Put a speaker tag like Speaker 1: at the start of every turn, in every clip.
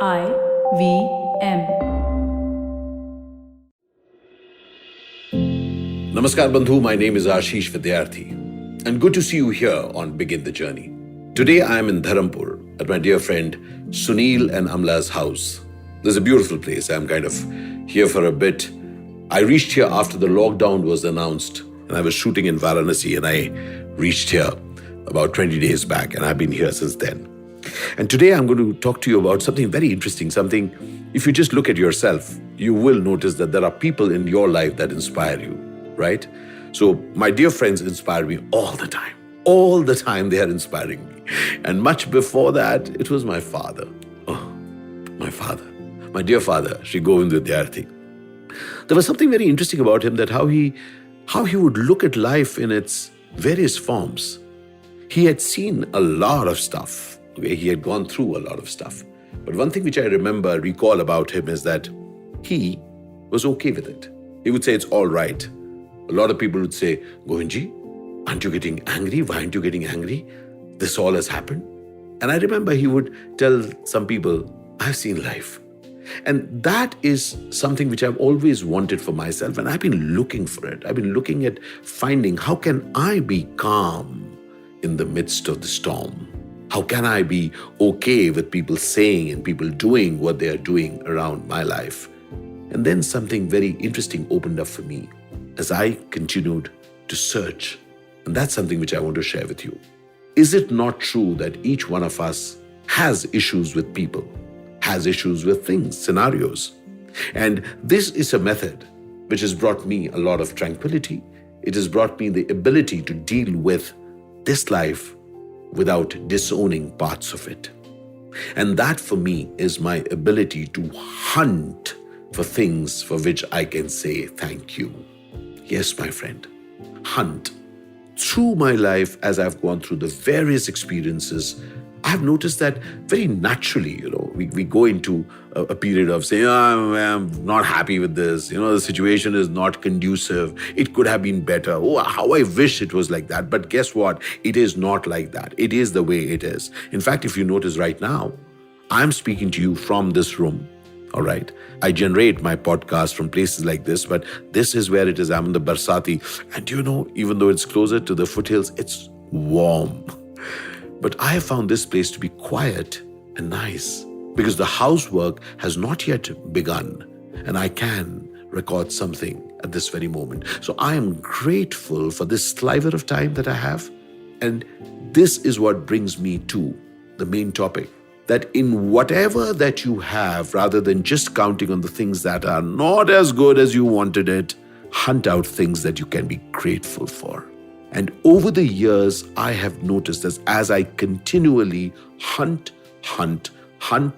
Speaker 1: IVM.
Speaker 2: Namaskar Bandhu, my name is Ashish Vidyarthi and good to see you here on Begin the Journey. Today I am in Dharampur at my dear friend Sunil and Amla's house. This is a beautiful place. I'm kind of here for a bit. I reached here after the lockdown was announced and I was shooting in Varanasi and I reached here about 20 days back and I've been here since then. And today I'm going to talk to you about something very interesting, something, if you just look at yourself, you will notice that there are people in your life that inspire you, right? So my dear friends inspire me all the time. All the time they are inspiring me. And much before that, it was my father. Oh, my dear father, Sri Govind Vidyarthi. There was something very interesting about him, that how he would look at life in its various forms. He had seen a lot of stuff. Okay? He had gone through a lot of stuff. But one thing which I recall about him is that he was okay with it. He would say it's all right. A lot of people would say, Govindji, aren't you getting angry? Why aren't you getting angry? This all has happened. And I remember he would tell some people, I've seen life. And that is something which I've always wanted for myself. And I've been looking for it. I've been looking at finding how can I be calm in the midst of the storm? How can I be okay with people saying and people doing what they are doing around my life? And then something very interesting opened up for me as I continued to search. And that's something which I want to share with you. Is it not true that each one of us has issues with people, has issues with things, scenarios? And this is a method which has brought me a lot of tranquility. It has brought me the ability to deal with this life without disowning parts of it. And that for me is my ability to hunt for things for which I can say thank you. Yes, my friend, hunt. Through my life, as I've gone through the various experiences, I've noticed that very naturally, we go into a period of saying, I'm not happy with this. The situation is not conducive. It could have been better. Oh, how I wish it was like that. But guess what? It is not like that. It is the way it is. In fact, if you notice right now, I'm speaking to you from this room. All right. I generate my podcast from places like this, but this is where it is. I'm in the Barsati. And even though it's closer to the foothills, it's warm. But I have found this place to be quiet and nice because the housework has not yet begun and I can record something at this very moment. So I am grateful for this sliver of time that I have. And this is what brings me to the main topic, that in whatever that you have, rather than just counting on the things that are not as good as you wanted it, hunt out things that you can be grateful for. And over the years, I have noticed that as I continually hunt for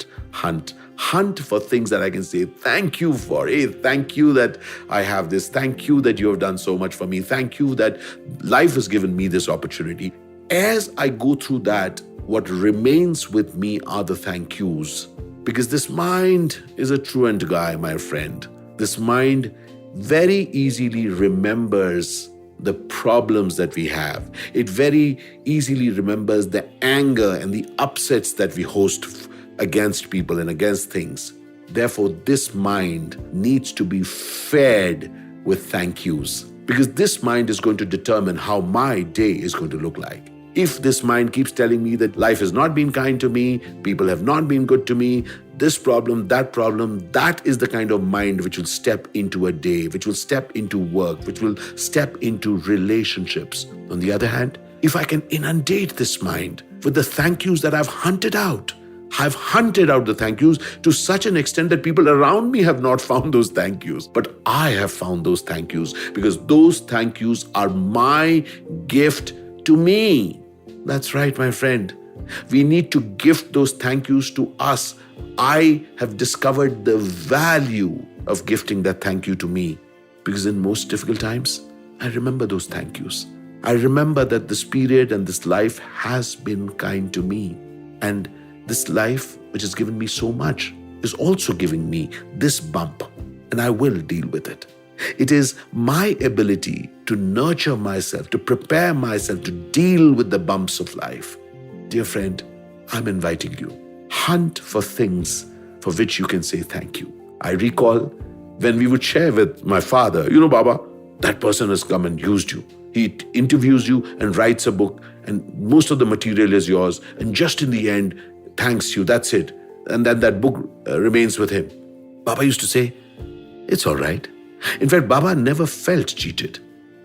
Speaker 2: things that I can say thank you for. Hey, thank you that I have this. Thank you that you have done so much for me. Thank you that life has given me this opportunity. As I go through that, what remains with me are the thank yous. Because this mind is a truant guy, my friend. This mind very easily remembers the problems that we have. It very easily remembers the anger and the upsets that we host against people and against things. Therefore, this mind needs to be fed with thank yous, because this mind is going to determine how my day is going to look like. If this mind keeps telling me that life has not been kind to me, people have not been good to me, this problem, that is the kind of mind which will step into a day, which will step into work, which will step into relationships. On the other hand, if I can inundate this mind with the thank yous that I've hunted out the thank yous to such an extent that people around me have not found those thank yous. But I have found those thank yous because those thank yous are my gift to me. That's right, my friend. We need to gift those thank yous to us. I have discovered the value of gifting that thank you to me because in most difficult times, I remember those thank yous. I remember that this period and this life has been kind to me. And this life, which has given me so much, is also giving me this bump. And I will deal with it. It is my ability to nurture myself, to prepare myself to deal with the bumps of life. Dear friend, I'm inviting you. Hunt for things for which you can say thank you. I recall when we would share with my father, Baba, that person has come and used you. He interviews you and writes a book, and most of the material is yours. And just in the end, thanks you, that's it. And then that book remains with him. Baba used to say, it's all right. In fact, Baba never felt cheated.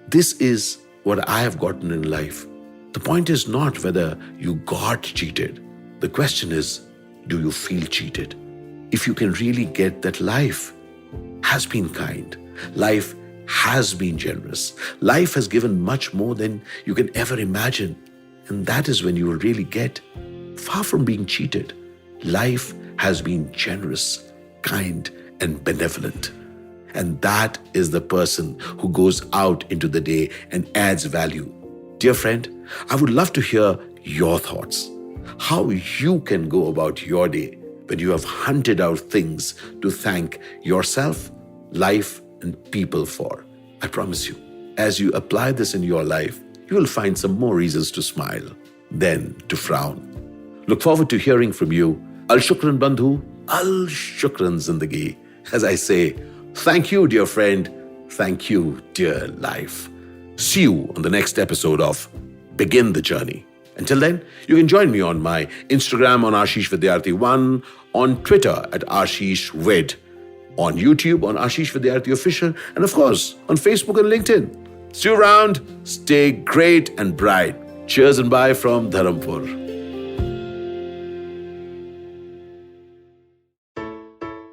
Speaker 2: This is what I have gotten in life. The point is not whether you got cheated. The question is, do you feel cheated? If you can really get that life has been kind, life has been generous, life has given much more than you can ever imagine, and that is when you will really get, far from being cheated, life has been generous, kind, and benevolent. And that is the person who goes out into the day and adds value. Dear friend, I would love to hear your thoughts. How you can go about your day when you have hunted out things to thank yourself, life, and people for. I promise you, as you apply this in your life, you will find some more reasons to smile than to frown. Look forward to hearing from you. Al Shukran Bandhu, Al Shukran Zindagi. As I say, thank you, dear friend. Thank you, dear life. See you on the next episode of Begin the Journey. Until then, you can join me on my Instagram on Ashish Vidyarthi1, on Twitter at Ashish Vid, on YouTube on Ashish Vidyarthi Official, and of course on Facebook and LinkedIn. See you around. Stay great and bright. Cheers and bye from Dharampur.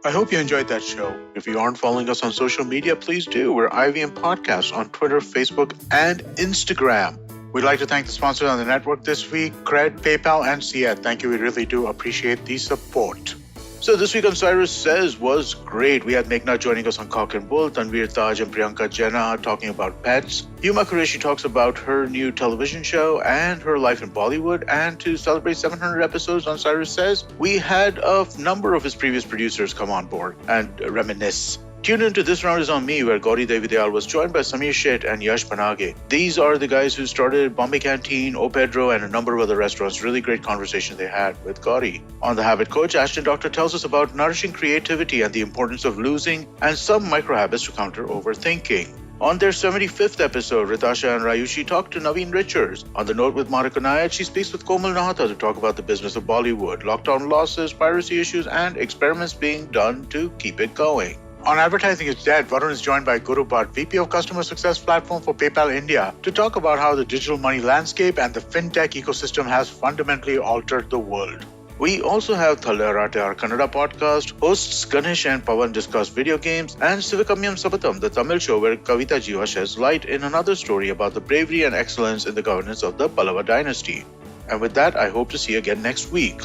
Speaker 1: I hope you enjoyed that show. If you aren't following us on social media, please do. We're IVM Podcast on Twitter, Facebook, and Instagram. We'd like to thank the sponsors on the network this week, Cred, PayPal, and Siet. Thank you. We really do appreciate the support. So this week on Cyrus Says was great. We had Meghna joining us on Cock and Bull, Tanveer Taj and Priyanka Jena talking about pets. Huma Qureshi talks about her new television show and her life in Bollywood. And to celebrate 700 episodes on Cyrus Says, we had a number of his previous producers come on board and reminisce. Tune into This Round Is On Me, where Gauri Devi Dayal was joined by Samir Sheth and Yash Panage. These are the guys who started Bombay Canteen, O Pedro, and a number of other restaurants. Really great conversation they had with Gauri. On The Habit Coach, Ashton Doctor tells us about nourishing creativity and the importance of losing and some micro habits to counter overthinking. On their 75th episode, Ritasha and Rayushi talk to Naveen Richards. On The Note with Monica Nayat, she speaks with Komal Nahata to talk about the business of Bollywood, lockdown losses, piracy issues, and experiments being done to keep it going. On Advertising is Dead, Varun is joined by Guru Bhatt, VP of Customer Success Platform for PayPal India, to talk about how the digital money landscape and the fintech ecosystem has fundamentally altered the world. We also have Thalarate, our Kannada podcast. Hosts Ganesh and Pawan discuss video games, and Sivakamyam Sabatam, the Tamil show where Kavita Jiva sheds light in another story about the bravery and excellence in the governance of the Pallava dynasty. And with that, I hope to see you again next week.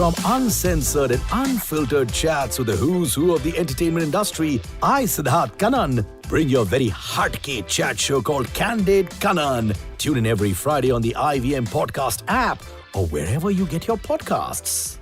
Speaker 3: From uncensored and unfiltered chats with the who's who of the entertainment industry, I, Siddharth Kannan, bring you a very hardcore chat show called Candid Kannan. Tune in every Friday on the IVM Podcast app or wherever you get your podcasts.